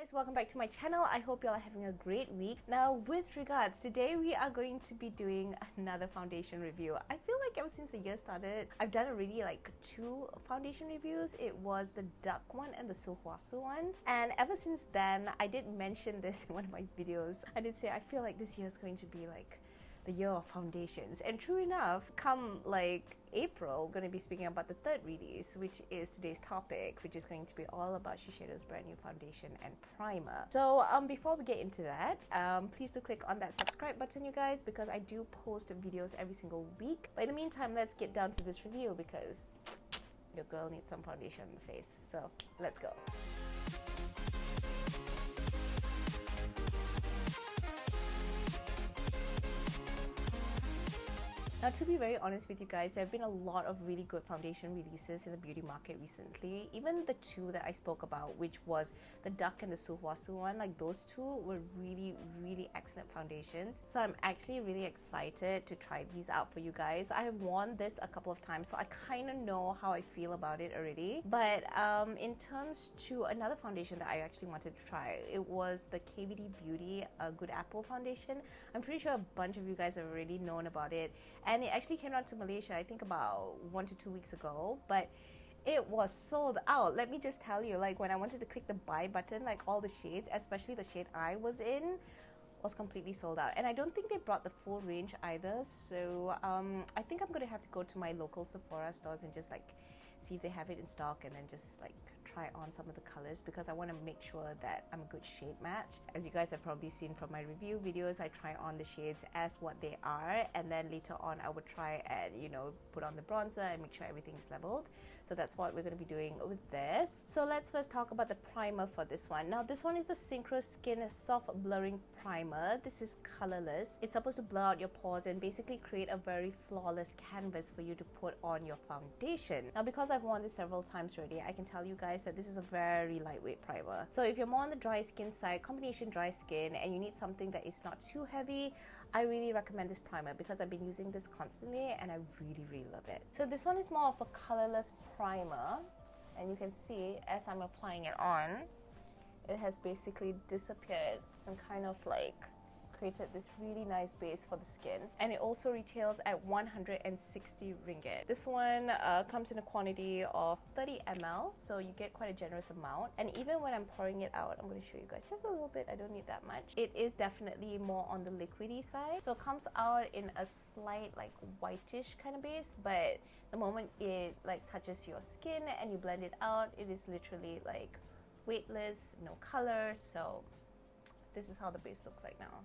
guys, welcome back to my channel. I hope you all are having a great week. Now with regards, today we are going to be doing another foundation review. I feel like ever since the year started, I've done already like 2 foundation reviews. It was the duck one and the Suhuasu one, and ever since then I did mention this in one of my videos. I did say I feel like this year is going to be like the year of foundations, and true enough, come like April, we're going to be speaking about the third release, which is today's topic, which is going to be all about Shiseido's brand new foundation and primer. So before we get into that, please do click on that subscribe button, you guys, because I do post videos every single week. But in the meantime, let's get down to this review because your girl needs some foundation on the face. So let's go. Now, to be very honest with you guys, there have been a lot of really good foundation releases in the beauty market recently. Even the 2 that I spoke about, which was the duck and the Suhuasu one, like those 2 were really excellent foundations. So I'm actually really excited to try these out for you guys. I have worn this a couple of times, so I kind of know how I feel about it already. But in terms to another foundation that I actually wanted to try, it was the KVD Beauty Good Apple foundation. I'm pretty sure a bunch of you guys have already known about it. And it actually came out to Malaysia, I think about 1 to 2 weeks ago, but it was sold out. Let me just tell you, like when I wanted to click the buy button, like all the shades, especially the shade I was in, was completely sold out. And I don't think they brought the full range either. So I think I'm gonna have to go to my local Sephora stores and just like see if they have it in stock, and then just like try on some of the colors, because I want to make sure that I'm a good shade match. As you guys have probably seen from my review videos, I try on the shades as what they are, and then later on I would try and, you know, put on the bronzer and make sure everything's leveled. So that's what we're going to be doing with this. So let's first talk about the primer for this one. Now this one is the Synchro Skin Soft Blurring Primer. This is colorless. It's supposed to blur out your pores and basically create a very flawless canvas for you to put on your foundation. Now because I've worn this several times already, I can tell you guys that this is a very lightweight primer. So if you're more on the dry skin side, combination dry skin, and you need something that is not too heavy, I really recommend this primer because I've been using this constantly and I really love it. So this one is more of a colorless primer, and you can see as I'm applying it on, it has basically disappeared and kind of like created this really nice base for the skin. And it also retails at 160 ringgit. This one comes in a quantity of 30 ml, so you get quite a generous amount. And even when I'm pouring it out, I'm going to show you guys just a little bit. I don't need that much. It is definitely more on the liquidy side, so it comes out in a slight like whitish kind of base, but the moment it like touches your skin and you blend it out, it is literally like weightless, no color. So this is how the base looks like now.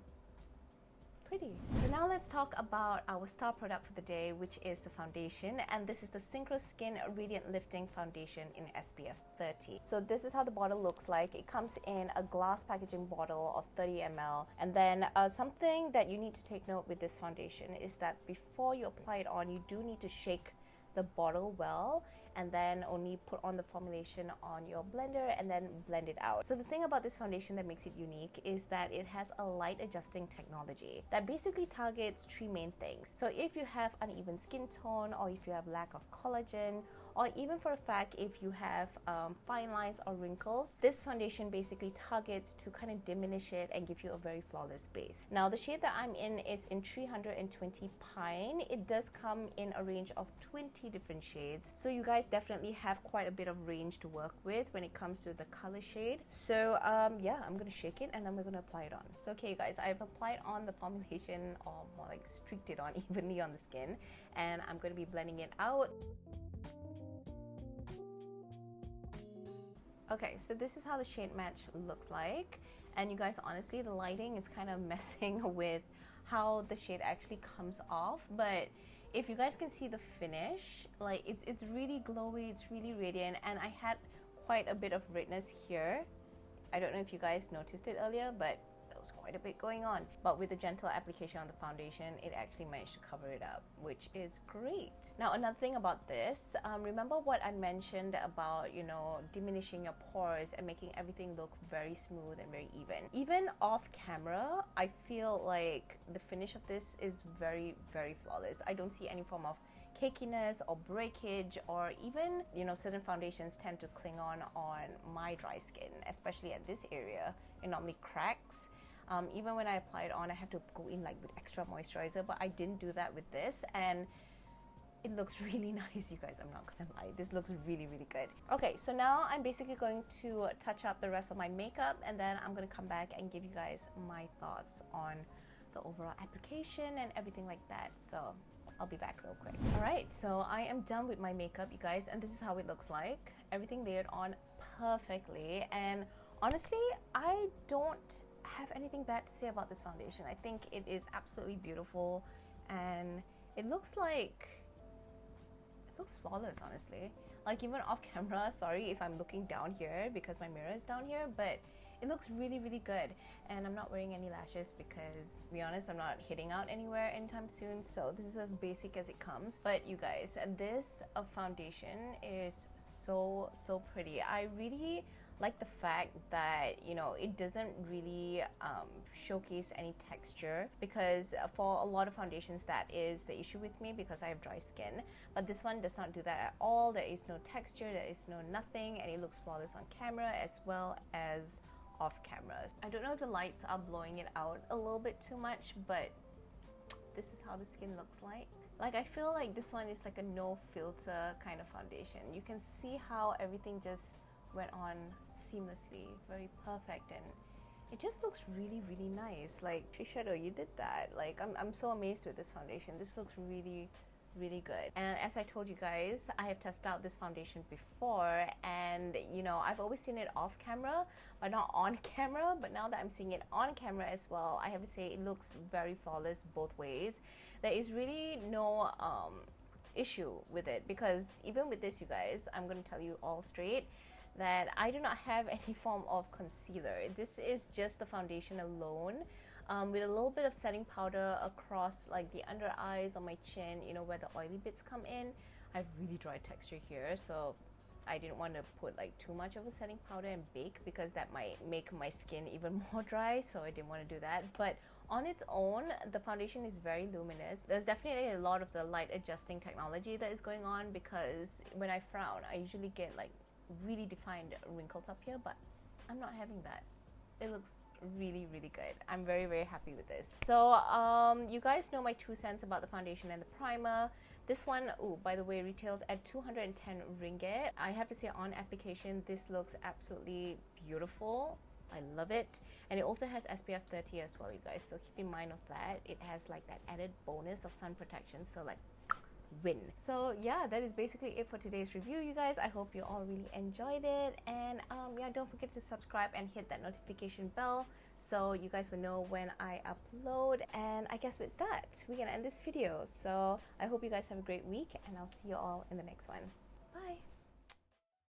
Pretty. So now let's talk about our star product for the day, which is the foundation, and this is the Synchro Skin Radiant Lifting Foundation in SPF 30. So this is how the bottle looks like. It comes in a glass packaging bottle of 30 ml, and then something that you need to take note with this foundation is that before you apply it on, you do need to shake the bottle well, and then only put on the formulation on your blender and then blend it out. So the thing about this foundation that makes it unique is that it has a light adjusting technology that basically targets 3 main things. So if you have uneven skin tone, or if you have lack of collagen, or even for a fact if you have fine lines or wrinkles, this foundation basically targets to kind of diminish it and give you a very flawless base. Now the shade that I'm in is in 320 Pine. It does come in a range of 20 different shades, so you guys definitely have quite a bit of range to work with when it comes to the color shade. So yeah, I'm gonna shake it and then we're gonna apply it on. So okay, you guys, I've applied on the formulation, or more like streaked it on evenly on the skin, and I'm gonna be blending it out. Okay, so this is how the shade match looks like, and you guys, honestly the lighting is kind of messing with how the shade actually comes off, but if you guys can see the finish, like it's really glowy, it's really radiant, and I had quite a bit of redness here. I don't know if you guys noticed it earlier, but there was quite a bit going on. But with a gentle application on the foundation, it actually managed to cover it up, which is great. Now another thing about this, remember what I mentioned about, you know, diminishing your pores and making everything look very smooth and very even. Even off camera, I feel like the finish of this is very flawless. I don't see any form of cakiness or breakage, or even, you know, certain foundations tend to cling on my dry skin, especially at this area. It normally cracks. Even when I apply it on, I have to go in like with extra moisturizer, but I didn't do that with this, and it looks really nice, you guys. I'm not gonna lie, this looks really, really good. Okay, so now I'm basically going to touch up the rest of my makeup, and then I'm gonna come back and give you guys my thoughts on the overall application and everything like that. So I'll be back real quick. All right, so I am done with my makeup, you guys, and this is how it looks like. Everything layered on perfectly, and honestly, I don't have anything bad to say about this foundation. I think it is absolutely beautiful, and it looks flawless, honestly. Like, even off camera, sorry if I'm looking down here because my mirror is down here, but it looks really, really good. And I'm not wearing any lashes because, to be honest, I'm not hitting out anywhere anytime soon, so this is as basic as it comes. But you guys, this foundation is so pretty. I really like the fact that, you know, it doesn't really showcase any texture, because for a lot of foundations that is the issue with me because I have dry skin, but this one does not do that at all. There is no texture, there is no nothing, and it looks flawless on camera as well as off camera. I don't know if the lights are blowing it out a little bit too much, but this is how the skin looks like. Like, I feel like this one is like a no filter kind of foundation. You can see how everything just went on seamlessly, very perfect, and it just looks really, really nice. Like, Shiseido, you did that. Like, I'm so amazed with this foundation. This looks really, really good. And as I told you guys, I have tested out this foundation before, and you know, I've always seen it off camera but not on camera, but now that I'm seeing it on camera as well, I have to say it looks very flawless both ways. There is really no issue with it, because even with this, you guys, I'm going to tell you all straight that I do not have any form of concealer. This is just the foundation alone, with a little bit of setting powder across like the under eyes, on my chin, you know, where the oily bits come in. I have really dry texture here, so I didn't want to put like too much of a setting powder and bake, because that might make my skin even more dry, so I didn't want to do that. But on its own, the foundation is very luminous. There's definitely a lot of the light adjusting technology that is going on, because when I frown, I usually get like really defined wrinkles up here, but I'm not having that. It looks really, really good. I'm very, very happy with this. So you guys know my 2 cents about the foundation and the primer. This one, oh, by the way, retails at 210 ringgit. I have to say, on application, this looks absolutely beautiful. I love it. And it also has SPF 30 as well, you guys, so keep in mind of that. It has like that added bonus of sun protection, so like win. So yeah, that is basically it for today's review, you guys. I hope you all really enjoyed it, and yeah, don't forget to subscribe and hit that notification bell so you guys will know when I upload. And I guess with that, we're gonna end this video. So I hope you guys have a great week, and I'll see you all in the next one. Bye.